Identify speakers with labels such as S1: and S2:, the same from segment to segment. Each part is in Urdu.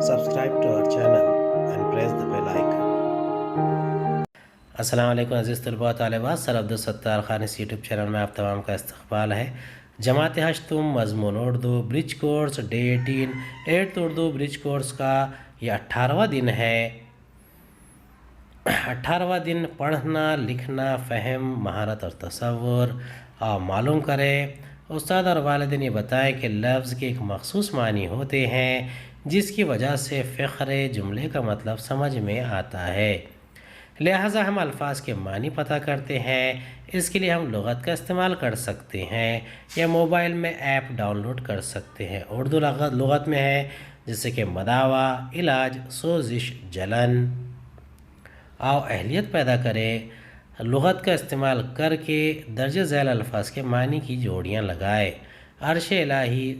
S1: subscribe to our channel and press the bell icon. السلام علیکم عزیز طلباء و طالبات، سر عبدالستار خان اس یوٹیوب چینل میں آپ تمام کا استقبال ہے۔ جماعت ہشتم مضمون اردو برج کورس ڈے 18 8 اردو برج کورس کا یہ 18واں دن ہے۔ 18واں دن پڑھنا، لکھنا، فہم، مہارت اور تصور معلوم کریں۔ استاد اور والدین یہ بتائیں کہ لفظ کے ایک مخصوص معنی ہوتے ہیں جس کی وجہ سے فخر جملے کا مطلب سمجھ میں آتا ہے، لہٰذا ہم الفاظ کے معنی پتہ کرتے ہیں۔ اس کے لیے ہم لغت کا استعمال کر سکتے ہیں یا موبائل میں ایپ ڈاؤن لوڈ کر سکتے ہیں۔ اردو لغت میں ہے جیسے کہ مداوا، علاج، سوزش، جلن۔ آؤ اہلیت پیدا کریں، لغت کا استعمال کر کے درج ذیل الفاظ کے معنی کی جوڑیاں لگائے۔ عرش الہی،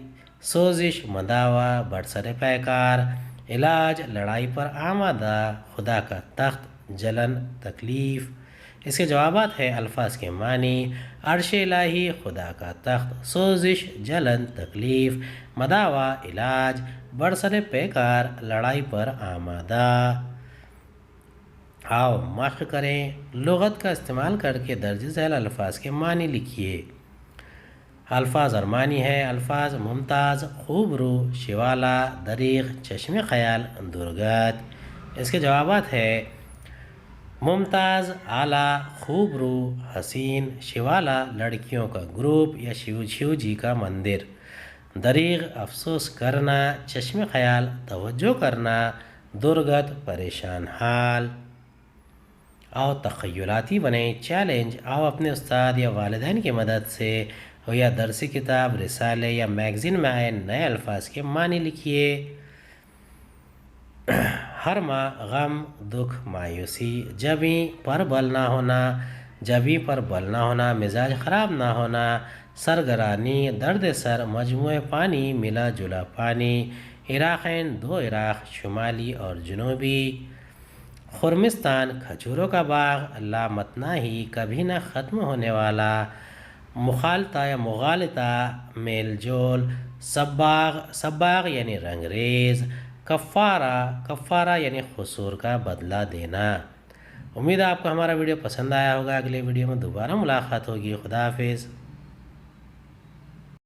S1: سوزش مداوا، برسر پیکار، علاج لڑائی پر آمادہ، خدا کا تخت، جلن تکلیف۔ اس کے جوابات ہیں الفاظ کے معنی: عرش الہی خدا کا تخت، سوزش جلن تکلیف، مداوا علاج، برسر پیکار لڑائی پر آمادہ۔ آؤ مشق کریں، لغت کا استعمال کر کے درج ذیل الفاظ کے معنی لکھیے۔ الفاظ اور معنی ہے: الفاظ ممتاز، خوبرو، شوالا، دریغ، چشم خیال، درگت۔ اس کے جوابات ہیں: ممتاز اعلیٰ، خوبرو حسین، شوالا لڑکیوں کا گروپ یا شیو جی کا مندر، دریغ افسوس کرنا، چشم خیال توجہ کرنا، درگت پریشان حال۔ آؤ تخیلاتی بنیں، چیلنج۔ آؤ اپنے استاد یا والدین کی مدد سے یا درسی کتاب، رسالے یا میگزین میں آئے نئے الفاظ کے معنی لکھیے۔ ہر ماہ غم، دکھ، مایوسی، جبیں پر بل نہ ہونا، مزاج خراب نہ ہونا، سرگرانی، درد سر، مجموعہ پانی، ملا جلا پانی، عراقین، دو عراق، شمالی اور جنوبی، خرمستان، کھجوروں کا باغ، لامتناہی، کبھی نہ ختم ہونے والا، مخالطہ یا مغالطہ، میل جول، سباغ یعنی رنگریز، کفارہ یعنی قصور کا بدلہ دینا۔ امید ہے آپ کو ہمارا ویڈیو پسند آیا ہوگا۔ اگلے ویڈیو میں دوبارہ ملاقات ہوگی۔ خدا حافظ۔